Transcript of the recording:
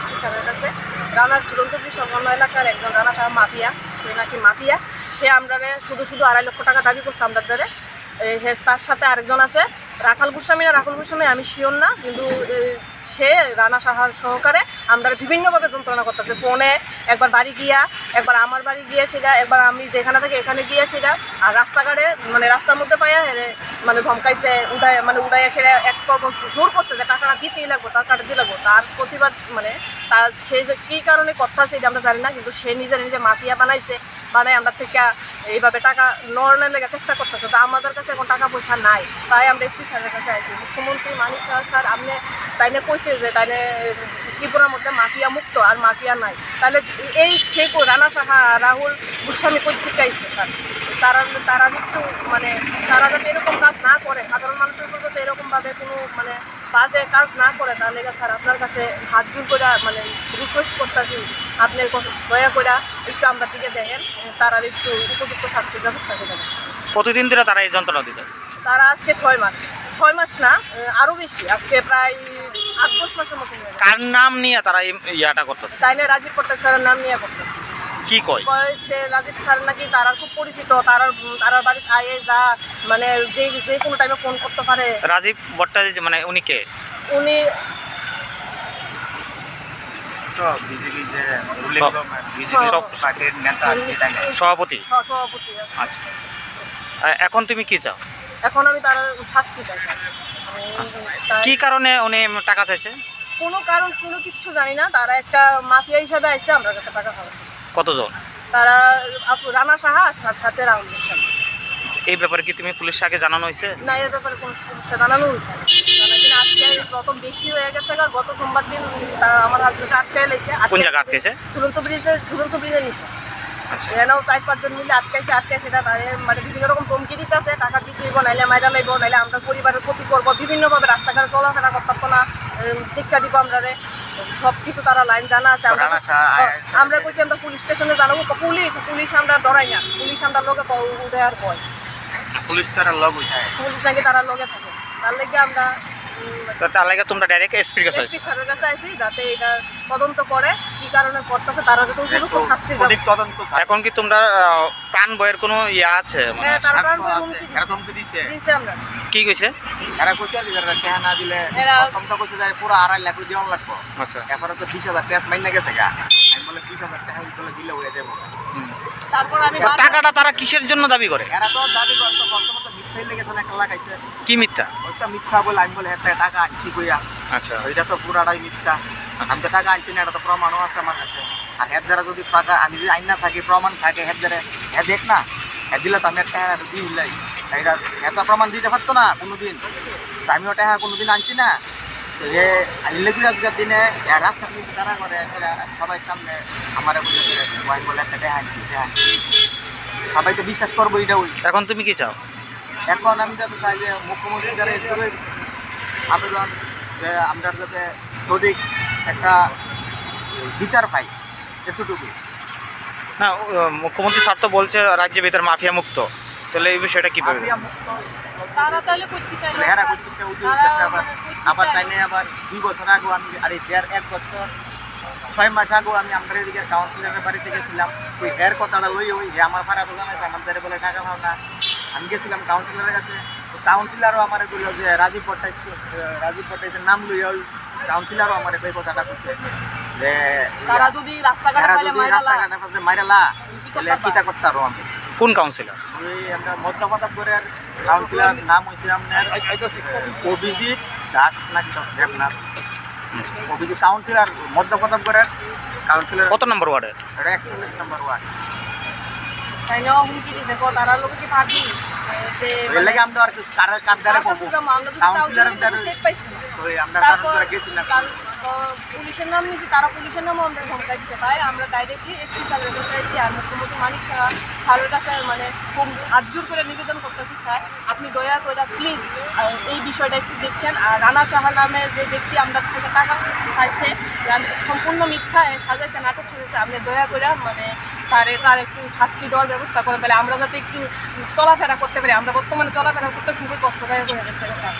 SP স্যারের কাছে। রানার ঝুলন্তপুর সংলগ্ন এলাকার একজন রানা সাহা মাফিয়া, সে নাকি মাফিয়া, সে আমরা শুধু 2.5 লক্ষ টাকা দাবি করছে আমাদের দ্বারে। তার সাথে আরেকজন আছে রাখাল গোস্বামী, আমি শিওর না, কিন্তু সে রানা সাহার সহকারে আমরা বিভিন্নভাবে যন্ত্রণা করতেছে। ফোনে একবার বাড়ি গিয়া, একবার আমার বাড়ি গিয়ে সেটা, একবার আমি যেখানে থাকি এখানে গিয়ে সেটা, আর রাস্তাঘাটে মানে রাস্তার মধ্যে পাইয়া মানে ধমকাইছে, উড়াইয়া সেটা এক জোর করছে যে টাকাটা দিতেই লাগবো, টাকাটা দিয়ে লাগবো। তার প্রতিবাদ মানে তার সে যে কী কারণে কথা সেটা আমরা জানি না, কিন্তু সে নিজে মাফিয়া বানাই আমরা থেকে এইভাবে টাকা নড়ানোর লেগে চেষ্টা করতেছে। তো আমাদের কাছে এখন টাকা পয়সা নাই, তাই আমরা এসপি স্যারের কাছে আইছি। মুখ্যমন্ত্রী মানিক স্যার আপনি তাইনে কইছে যে তাইনে ত্রিপুরার মধ্যে মাফিয়া মুক্ত আর মাফিয়া নাই, তাহলে এই সেই রানা সাহা রাহুল গোস্বামী কই থেকে আইছে স্যার? তারা একটু মানে তারা যাতে এরকম কাজ না করে, সাধারণ মানুষের উপর যাতে এরকমভাবে কোনো মানে বাজে কাজ না করে, তাহলে স্যার আপনার কাছে হাত জোর করে মানে রিকোয়েস্ট করতেছি, আপনি দয়া করে একটু আমরা দিকে দেখেন, তারা একটু উপযুক্ত শাস্তির ব্যবস্থা করে দেবেন। কতদিন ধরে তারা এই যন্ত্রণা দিতেছে? তারা আজকে 6 মাস না, আরও বেশি, আজকে প্রায় 8-10 মাসের মতো। কার নাম নিয়ে তারা ইয়াটা করতেছে? তাই না, রাজীব পট্টাচার্য স্যারের নাম নিয়ে করতেছে। কি কয়? সে রাজীব স্যার নাকি তারা খুব পরিচিত, তারার বাড়িতে আয়ে যা মানে যে কোনো টাইমে ফোন করতে পারে। রাজীব ভট্টাচার্য মানে উনি কে? উনি সভাপতি। সভাপতি। আচ্ছা, এখন তুমি কি চাও? এখন আমি তার শাস্তি চাই। কি কারণে উনি টাকা চাইছে? কোনো কারণ কোনো কিচ্ছু জানি না, তারা একটা মাফিয়া হিসাবে আসছে আমরা কাছে টাকা খাওয়া। কতজন? তারা রানা সাহা আর সাথে রাহুল গোস্বামী। এই ব্যাপারে কি তুমি পুলিশ আগে জানানো হয়েছে? না, এর ব্যাপারে কোনো সমস্যা জানানো হয়েছে না, কিন্তু আজকে প্রথম বেশি হয়ে গেছে। গত সোমবার দিন আমার হাজবেন্ডকে আটকে এলেছে। কোন জায়গা আটকেছে? ঝুলন্ত ব্রিজের নিচে। আচ্ছা, এখানেও 4-5 জন মিলে আটকে সেটা তাদের মানে বিভিন্ন রকম ধমকি দিতেছে, টাকা দিতে হইব, নাইলে মাইরা লাইব, নাইলে আমরা পরিবারের ক্ষতি করবো, বিভিন্নভাবে রাস্তাঘাটে চলাফেরা করতে না, শিক্ষা দিব আমরা সব কিছু তারা লাইন জানা আছে। আমরা কইছি আমরা পুলিশ স্টেশনে জানাবো, পুলিশ আমরা ডরাই না, পুলিশ আমরা লোকে উঠে আর কয় পুলিশ নাকি তারা লগে থাকে, তার লেগে আমরা তার লাগে তোমরা ডাইরেক্ট এসপির কাছে আইছো? স্যারের কাছে আইছি যাতে এটা তদন্ত করে কি কারণে করতেছে, তারা যাতে উপযুক্ত শাস্তি তদন্ত। এখন কি তোমরা প্রাণ বয়ের কোনো ইয়া আছে? মানে তারা প্রাণ বয়ের হুমকি দিছে আমরা। কি কইছে? এরা কইছে এরা টাকা না দিলে প্রথম তো কইছে যে পুরো 2.5 লাখ দিওন লাগবে। আচ্ছা, এরপরে তো 20,000 টাকা মাইনা গেছে গা। আমি বলে 20,000 টাকা দিলে হয়ে যাবে। তারপর আমি টাকাটা তারা কিসের জন্য দাবি করে? এরা তো দাবি করতে প্রথমত মিথ্যাই লেগে একটা লাগাইছে। কি মিথ্যা? ওইটা মিথ্যা বলে আমি বলে একটা টাকা আনছি কইয়া। আচ্ছা, ওইটা তো পুরাটাই মিথ্যা। আমি তো টাকা আনছি না, এটা তো প্রমাণও আছে আমার কাছে। আর এর দ্বারা যদি টাকা আমি যদি আইন না থাকি, প্রমাণ থাকে, এর দ্বারা দেখ না, দিলে তো আমি একটা দিয়ে হিলাই। এটা এত প্রমাণ দিতে পারতো না কোনোদিন। আমিও টাকা কোনোদিন আনছি না। যে ইলেকট্রিক দিনে রাস্তা দিয়ে তারা করে সবাই সামনে আমার বলে একটা টাকা আনছি, সবাই তো বিশ্বাস করবো এটা। ওই এখন তুমি কি চাও? এখন আমি যাতে চাই যে মুখ্যমন্ত্রী দ্বারা আবেদন যে আমরা যাতে সঠিক একটা বিচার পাই, এতটুকু। না, মুখ্যমন্ত্রী স্যার তো বলছে রাজ্যের ভিতরে মাফিয়া মুক্ত, তাহলে এই বিষয়টা কি পাবে? তারা তাহলে করতে চায় না, আবার তাই নিয়ে আবার 2 বছর আগেও আমি আর 1 বছর 6 মাস আগেও আমি আমাদের এদিকে কাউন্সিলরের বাড়িতে গেছিলাম। ওই এর কথাটা লই ওই আমার ভাড়া তো জানাইছে আমাদের বলে টাকা পাও না। আমি গেছিলাম কাউন্সিলরের কাছে, কাউন্সিলরও আমার বললো যে রাজীব ভট্টাচার্যের নাম লই। ওই কাউন্সিলরও আমার এই কথাটা করছে যে তারা যদি রাস্তাঘাটে মাইরালা তাহলে কিতা করতে আরো। আমি কোন কাউন্সিলর? ওই আমরা মধ্যপ্রদেশের কাউন্সিলর নাম হয়েছে আপনার অভিজিৎ দাস নাকি দেবনাথ। অভিজিৎ কাউন্সিলর মধ্যপ্রদেশের কাউন্সিলর। কত নম্বর ওয়ার্ডে? 41 নম্বর ওয়ার্ড। তাই না হুমকি দিছে তারা লোকে কি পারবি যে এর লাগি আমরা আর কারদারে পাবো কাউন্সিলরের দ্বারা ওই আমরা কারণ করে গেছিলাম। পুলিশের নাম নিয়েছি, তারা পুলিশের নামও আমরা ধমকাই দিতে পাই। আমরা ডাইরেক্টলি এসপি স্যারের কাছে আইছি আর মুখ্যমন্ত্রী মানিক স্যারের কাছে মানে খুব হাত জোর করে নিবেদন করতেছি, স্যার আপনি দয়া করে প্লিজ এই বিষয়টা একটু দেখছেন। আর রানা সাহা নামে যে ব্যক্তি আমরা থেকে টাকা চাইছে, সম্পূর্ণ মিথ্যা সাজাইছে, নাটক সাজাইছে, আপনি দয়া করে মানে তার একটু শাস্তি দেওয়ার ব্যবস্থা করে, তাহলে আমরা যাতে একটু চলাফেরা করতে পারি। আমরা বর্তমানে চলাফেরা করতে খুবই কষ্টদায়ক হয়ে গেছে স্যার।